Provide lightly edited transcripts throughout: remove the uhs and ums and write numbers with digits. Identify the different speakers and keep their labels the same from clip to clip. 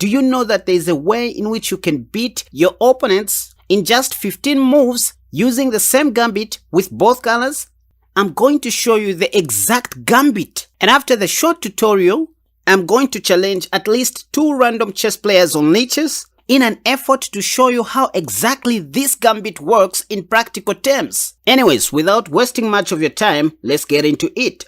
Speaker 1: Do you know that there is a way in which you can beat your opponents in just 15 moves using the same gambit with both colors? I'm going to show you the exact gambit. And after the short tutorial, I'm going to challenge at least 2 random chess players on lichess in an effort to show you how exactly this gambit works in practical terms. Anyways, without wasting much of your time, let's get into it.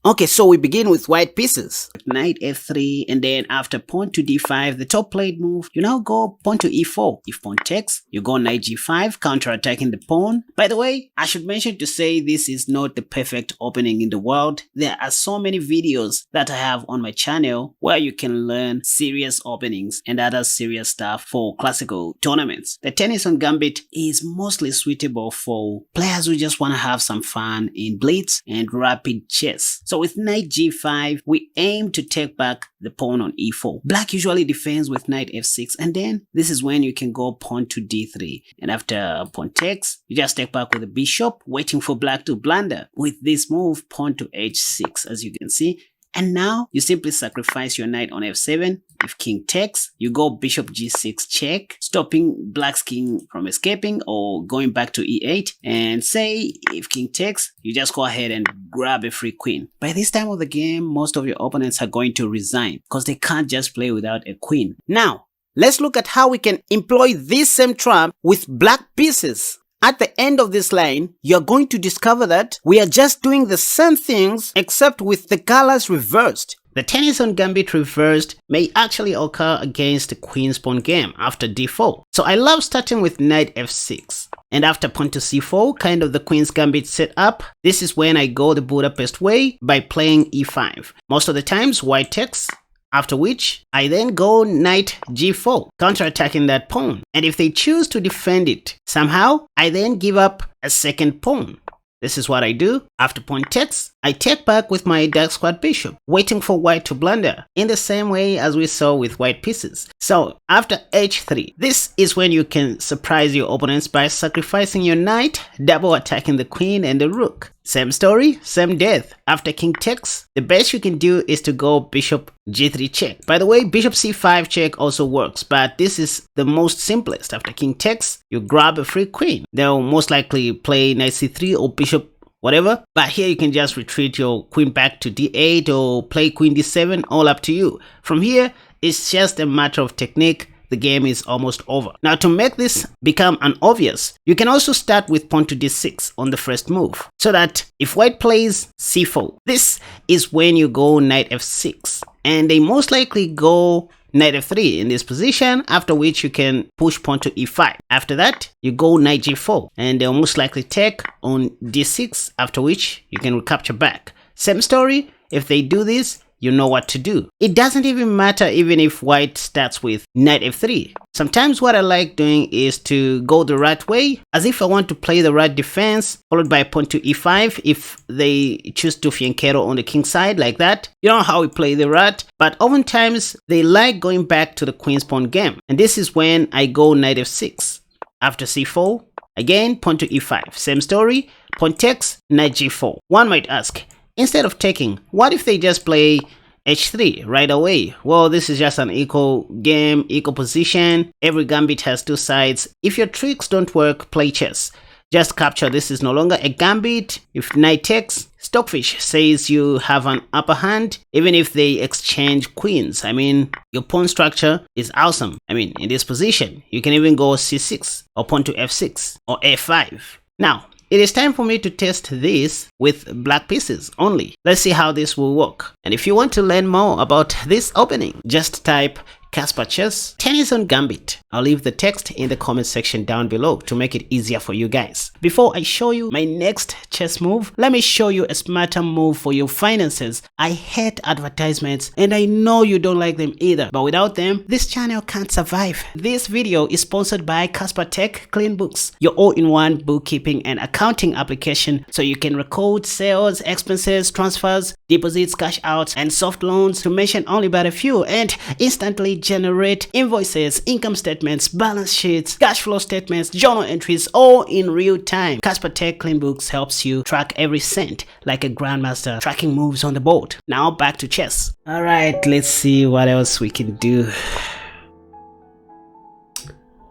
Speaker 1: Okay, so we begin with white pieces. Knight f3, and then after pawn to d5, the top played move, you now go pawn to e4. If pawn takes, you go knight g5, counter-attacking the pawn. By the way, I should mention to say this is not the perfect opening in the world. There are so many videos that I have on my channel where you can learn serious openings and other serious stuff for classical tournaments. The Tennison Gambit is mostly suitable for players who just want to have some fun in blitz and rapid chess. So with knight g5, we aim to take back the pawn on e4. Black usually defends with knight f6, and then this is when you can go pawn to d3. And after pawn takes, you just take back with the bishop, waiting for black to blunder. With this move, pawn to h6, as you can see. And now you simply sacrifice your knight on f7. If king takes, you go bishop g6 check, stopping black's king from escaping or going back to e8. And say if king takes, you just go ahead and grab a free queen. By this time of the game, most of your opponents are going to resign because they can't just play without a queen. Now, let's look at how we can employ this same trap with black pieces. At the end of this line, you're going to discover that we are just doing the same things except with the colors reversed. The Tennison Gambit reversed may actually occur against the queen's pawn game after d4. So I love starting with knight f6. And after pawn to c4, kind of the queen's gambit set up, this is when I go the Budapest way by playing e5. Most of the times white takes. After which, I then go knight g4, counter-attacking that pawn. And if they choose to defend it, somehow, I then give up a second pawn. This is what I do. After pawn takes, I take back with my dark squared bishop, waiting for white to blunder, in the same way as we saw with white pieces. So, after h3, this is when you can surprise your opponents by sacrificing your knight, double attacking the queen and the rook. Same story, same death. After king takes, the best you can do is to go bishop g3 check. By the way, bishop c5 check also works, but this is the most simplest. After king takes, you grab a free queen. They'll most likely play knight c3 or bishop whatever, but here you can just retreat your queen back to d8 or play queen d7, all up to you. From here, it's just a matter of technique. The game is almost over. Now, to make this become obvious, you can also start with pawn to d6 on the first move, so that if white plays c4, this is when you go knight f6, and they most likely go knight f3 in this position, after which you can push pawn to e5. After that, you go knight g4, and they'll most likely take on d6, after which you can recapture back. Same story, if they do this, you know what to do. It doesn't even matter even if white starts with knight f3. Sometimes what I like doing is to go the right way, as if I want to play the right defense, followed by pawn to e5 if they choose to fianchetto on the king side like that. You know how we play the rat, but oftentimes they like going back to the queen's pawn game. And this is when I go knight f6. After c4, again pawn to e5. Same story, pawn takes, knight g4. One might ask, instead of taking, what if they just play h3 right away? Well, this is just an equal game, equal position. Every gambit has 2 sides. If your tricks don't work, play chess. Just capture this is no longer a gambit. If knight takes, Stockfish says you have an upper hand even if they exchange queens. I mean, your pawn structure is awesome. I mean, in this position, you can even go c6 or pawn to f6 or f5. Now, it is time for me to test this with black pieces only. Let's see how this will work. And if you want to learn more about this opening, just type KaspaChess Tennison Gambit. I'll leave the text in the comment section down below to make it easier for you guys. Before I show you my next chess move, let me show you a smarter move for your finances. I hate advertisements and I know you don't like them either, but without them, this channel can't survive. This video is sponsored by KaspaTech Clean Books, your all-in-one bookkeeping and accounting application so you can record sales, expenses, transfers, deposits, cash outs, and soft loans, to mention only but a few, and instantly generate invoices, income statements, balance sheets, cash flow statements, journal entries, all in real time. KaspaTech Clean Books helps you track every cent like a grandmaster tracking moves on the board. Now back to chess. Alright, let's see what else we can do.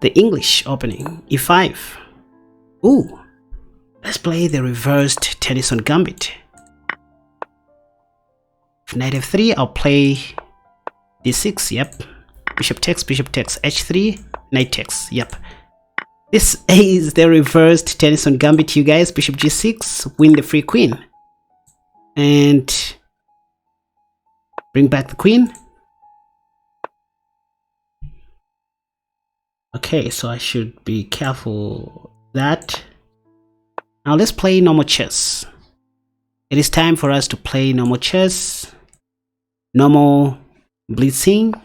Speaker 1: the English opening, e5. Ooh, let's play the reversed Tennison Gambit. Knight f3, I'll play d6, yep. Bishop takes, h3, knight takes, yep. This is the reversed Tennison Gambit, you guys. Bishop g6, win the free queen. And bring back the queen. Okay, so I should be careful that. Now let's play normal chess. It is time for us to play normal chess. Normal blitzing.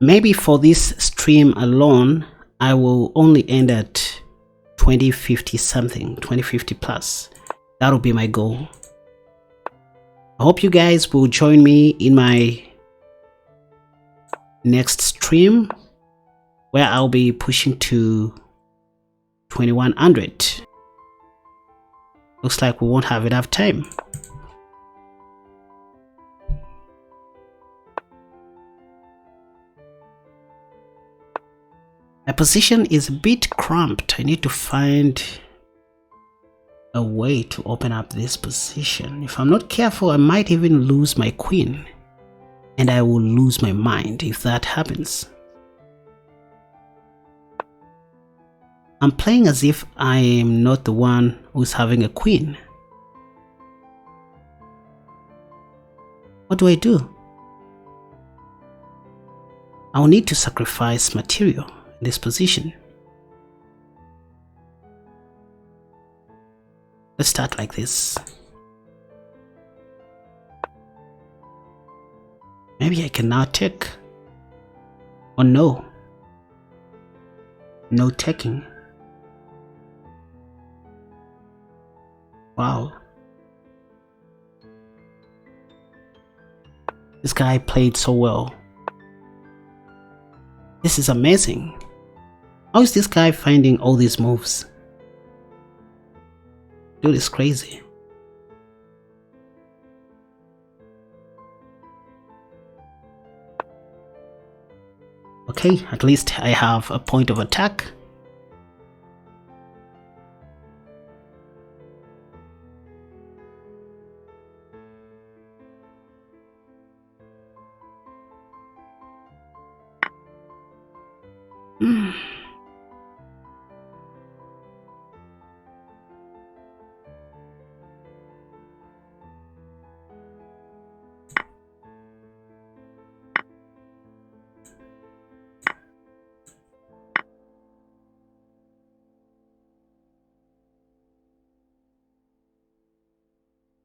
Speaker 1: Maybe for this stream alone, I will only end at 2050 something, 2050 plus. That'll be my goal. I hope you guys will join me in my next stream where I'll be pushing to 2100. Looks like we won't have enough time. My position is a bit cramped. I need to find a way to open up this position. If I'm not careful, I might even lose my queen. And I will lose my mind if that happens. I'm playing as if I am not the one who's having a queen. What do I do? I'll need to sacrifice material in this position. Let's start like this. Maybe I can now take. Or no. No taking. Wow. This guy played so well. This is amazing. How is this guy finding all these moves? Dude is crazy. Okay, at least I have a point of attack.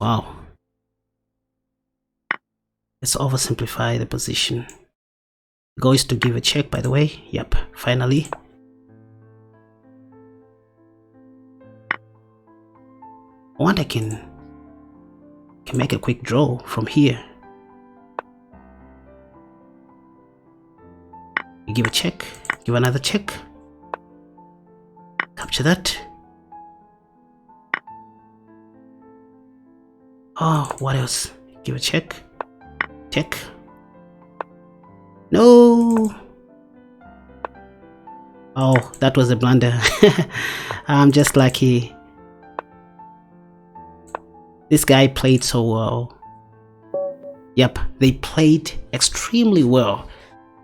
Speaker 1: Wow. Let's oversimplify the position. The goal is to give a check, by the way. Yep, finally. I want I can make a quick draw from here. You give a check, give another check. Capture that. Oh, what else? Give a check. Check. No. Oh, that was a blunder. I'm just lucky. This guy played so well. Yep, they played extremely well.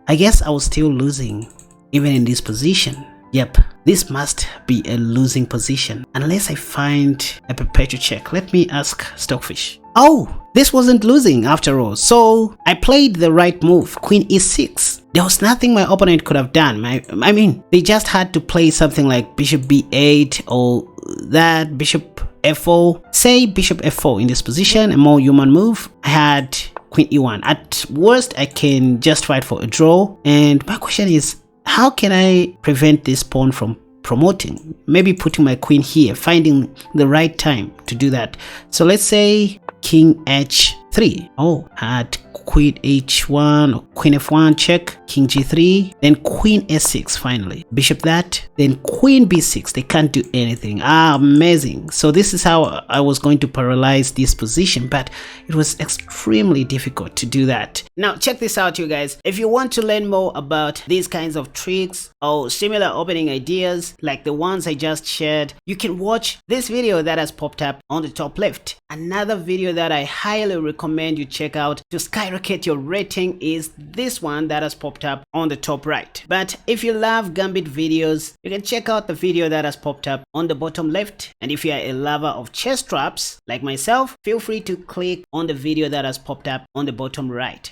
Speaker 1: I guess I was still losing, even in this position. Yep, this must be a losing position unless I find a perpetual check. Let me ask Stockfish. Oh, this wasn't losing after all. So I played the right move, Queen e6. There was nothing my opponent could have done. I mean, they just had to play something like Bishop b8 or that, Bishop f4. Say Bishop f4 in this position, a more human move. I had Queen e1. At worst, I can just fight for a draw. And my question is, how can I prevent this pawn from promoting? Maybe putting my queen here, finding the right time to do that. So let's say King h3. Oh, I had queen h1 or queen f1 check, king g3, then queen s6 finally, bishop that, then queen b6. They can't do anything. Amazing. So this is how I was going to paralyze this position, but it was extremely difficult to do that. Now check this out, you guys. If you want to learn more about these kinds of tricks or similar opening ideas like the ones I just shared, you can watch this video that has popped up on the top left. Another video that I highly recommend you check out to skyrocket your rating is this one that has popped up on the top right. But if you love Gambit videos, you can check out the video that has popped up on the bottom left. And if you are a lover of chess traps like myself, feel free to click on the video that has popped up on the bottom right.